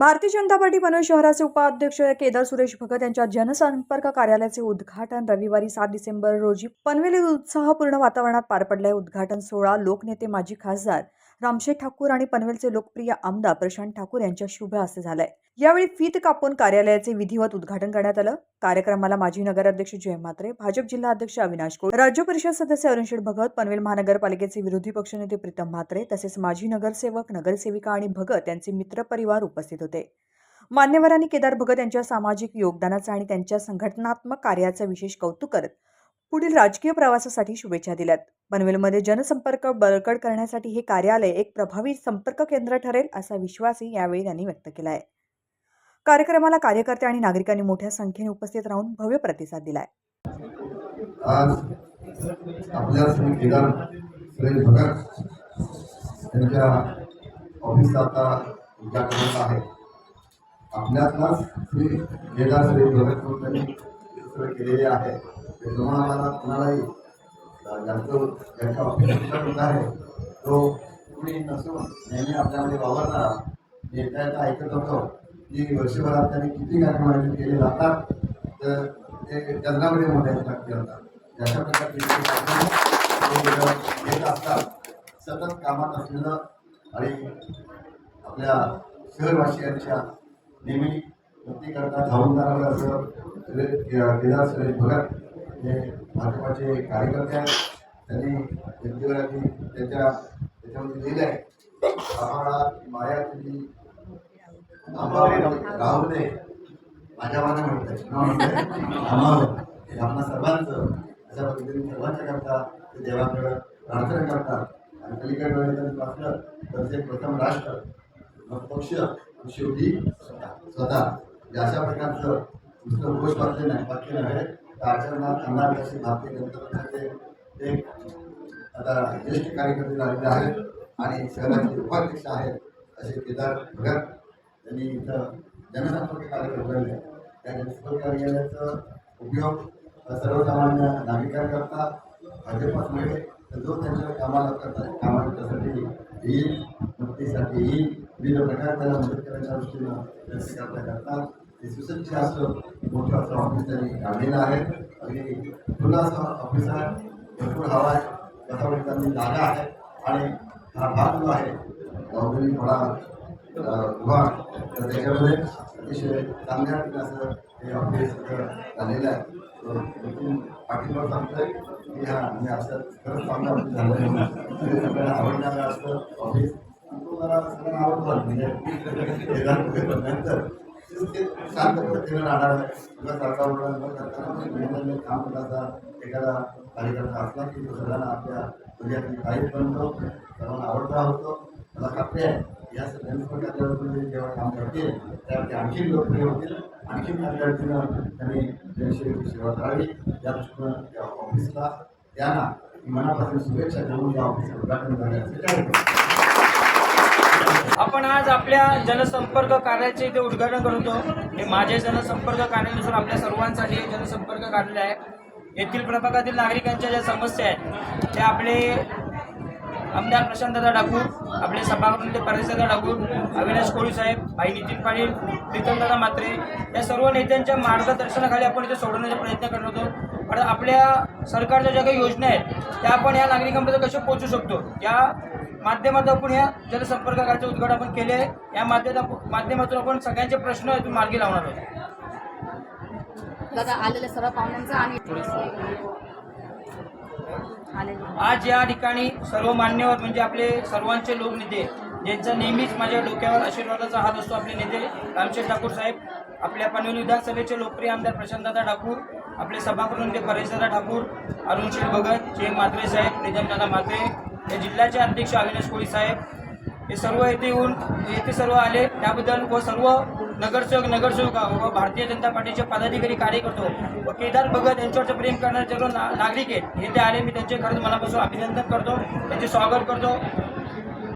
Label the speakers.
Speaker 1: Bharatiya Janata party Panvel शहराचे उपाध्यक्ष केदार सुरेश भगत यांच्या जनसंपर्क कार्यालयाचे उद्घाटन रविवारी 7 डिसेंबर रोजी पनवेल येथील उत्साहपूर्ण वातावरणात पार पडले. उद्घाटन सोहळा लोकनेते माजी खासदार रामशेठ ठाकूर आणि पनवेलचे लोकप्रिय आमदार प्रशांत ठाकूर यांच्या शुभ हस्ते झालाय. यावेळी फीत कापून कार्यालयाचे विधिवत उद्घाटन करण्यात आलं. कार्यक्रमाला माजी नगराध्यक्ष जय म्हात्रे, भाजप जिल्हा अध्यक्ष अविनाश कोळी, राज्य परिषद सदस्य अरुणशेठ भगत, पनवेल महानगरपालिकेचे विरोधी पक्षनेते प्रीतम म्हात्रे तसेच माजी नगरसेवक, नगरसेविका आणि भगत यांचे मित्रपरिवार उपस्थित होते. मान्यवरांनी केदार भगत यांच्या सामाजिक योगदानाचा आणि त्यांच्या संघटनात्मक कार्याचा विशेष कौतुक करत पुढील राजकीय प्रवासासाठी शुभेच्छा दिल्यात. पनवेलमध्ये जनसंपर्क बळकट करण्यासाठी हे कार्यालय एक प्रभावी संपर्क केंद्र ठरेल असा विश्वासही यावेळी त्यांनी व्यक्त केला आहे. कार्यक्रमाला कार्यकर्ते आणि नागरिकांनी मोठ्या संख्येने उपस्थित राहून भव्य प्रतिसाद दिलाय.
Speaker 2: आज आपल्या श्री केदार सुरेश भगत यांच्या ऑफिसचा आता उद्घाटन आहे. आपल्यातलाच श्री केदार सुरेश भगत यांनी केलेले आहे. ते तुम्हाला कुणालाही ज्यांच्या ऑफिसचा आहे तो कुणी नसून नेहमी आपल्यामध्ये वावरणारा नेत्याचा ऐकत होतो की वर्षभरात त्यांनी किती कार्यक्रम आयोजित केले जातात तर ते जगण्यामध्ये मोठ्या लागते होतात. अशा प्रकारचे घेत असतात. सतत कामात असलेलं आणि आपल्या शहरवासियांच्या नेहमी मुक्तीकरता धावून जाणारं असं केदार सुरेश भगत हे भाजपाचे कार्यकर्ते आहेत. त्यांनी व्यक्तीवरांनी त्याच्यामध्ये लिहिलं आहे, आम्हाला माया तुझी राहू दे माझ्या मना म्हणतात आपणा सर्वांचं अशा पद्धतीने सर्वांच्या करता ते देवाकडं प्रार्थना करतात. आणि पलीकडे वाचलं तर ते प्रथम राष्ट्र मग पक्ष शेवटी स्वतः अशा प्रकारचं नुसतं घोष वाक्य नव्हे तर आचरणात आणणार असे भारतीय जनता पक्षाचे एक आता ज्येष्ठ कार्यकर्ते झालेले आहेत आणि शहराचे उपाध्यक्ष आहेत असे केदार भगत यांनी इथं जनसंपर्क कार्यालय उघडले. त्या जनसंपर्क कार्यालयाचा उपयोग सर्वसामान्य नागरिकांकरता भाजपच नव्हे तर जो त्यांच्या कामाला करतात कामासाठी येईल, मुक्तीसाठी येईल, विविध प्रकारे त्याला मदत करण्याच्या दृष्टीनं करता करतात. हे सुसज्ज असं मोठं असं ऑफिस त्यांनी काढलेलं आहे आणि खुलं असं ऑफिस आहे. भरपूर हवा आहे, त्यांनी जागा आहे आणि हा भाग जो आहे गावकरी थोडा उभा तर त्याच्यामध्ये अतिशय चांगल्या असं हे ऑफिस झालेलं आहे. पाठीवर सांगतोय की हा मी असं खरंच चांगलं ऑफिस झालं सगळ्यांना आवडणारं असतं ऑफिस. मला सगळ्यांना आवडतं म्हणजे नंतर शांत पद्धतीनं राहणार किंवा सरकारवर न करताना काम करायचा एखादा कार्यकर्ता असला की तो सगळ्यांना आपल्या म्हणजे काहीच बनतो, सर्वांना आवडता होतो. मला खात्री आहे या सगळ्यांनी जेव्हा काम करतील तेव्हा ते आणखी लोकप्रिय होतील, आणखी चांगल्या रीतीनं त्यांनी जनसेवेची सेवा करावी या दृष्टीनं त्या ऑफिसला त्यांना मनापासून शुभेच्छा देऊन या ऑफिसचं उद्घाटन करण्याचे.
Speaker 3: आपण आज आपल्या जनसंपर्क कार्यालयाचे इथे उद्घाटन करतो. हे माझे जनसंपर्क कार्यालय नसून आपल्या सर्वांसाठी जनसंपर्क कार्यालय आहे. येथील प्रभागातील नागरिकांच्या ज्या समस्या आहेत त्या आपले आमदार प्रशांतदादा ठाकूर, आपले सभागृह ते परेशदादा ठाकूर, अविनाश कोळी साहेब, भाई नितीन पाटील, प्रीतमदादा म्हात्रे या सर्व नेत्यांच्या मार्गदर्शनाखाली आपण इथे सोडवण्याचा प्रयत्न करत होतो. पण आपल्या सरकारच्या ज्या काही योजना आहेत त्या आपण या नागरिकांपर्यंत कशा पोहोचू शकतो या माध्यमातून आपण या जनसंपर्क कार्याचे उद्घाटन आपण केले आहे. या माध्यमातून आपण सगळ्यांचे प्रश्न इथून मार्गी लावणार आहोत.
Speaker 4: दादा आलेल्या सर्व पाहुण्यांचा आणि
Speaker 3: आज या ठिकाणी सर्व मान्यवर म्हणजे आपले सर्वांचे लोकनेते ज्यांचा नेहमीच माझ्या डोक्यावर आशीर्वादाचा हात असतो, आपले नेते रामशेठ ठाकूर साहेब, आपल्या पनवेल विधानसभेचे लोकप्रिय आमदार प्रशांतदादा ठाकूर, आपले सभागृह ते परेशदादा ठाकूर, अरुणशेठ भगत, जय म्हात्रे साहेब, प्रीतमदादा म्हात्रे, या जिल्ह्याचे अध्यक्ष अविनाश कोळी साहेब हे सर्व येथे सर्व आले त्याबद्दल व सर्व नगरसेविका व भारतीय जनता पार्टीचे पदाधिकारी कार्यकर्ते व केदार भगत यांच्यावरचे प्रेम करणारे सर्व नागरिक आहेत हे ते आले. मी त्यांचे खरंच मनापासून अभिनंदन करतो, त्यांचे स्वागत करतो.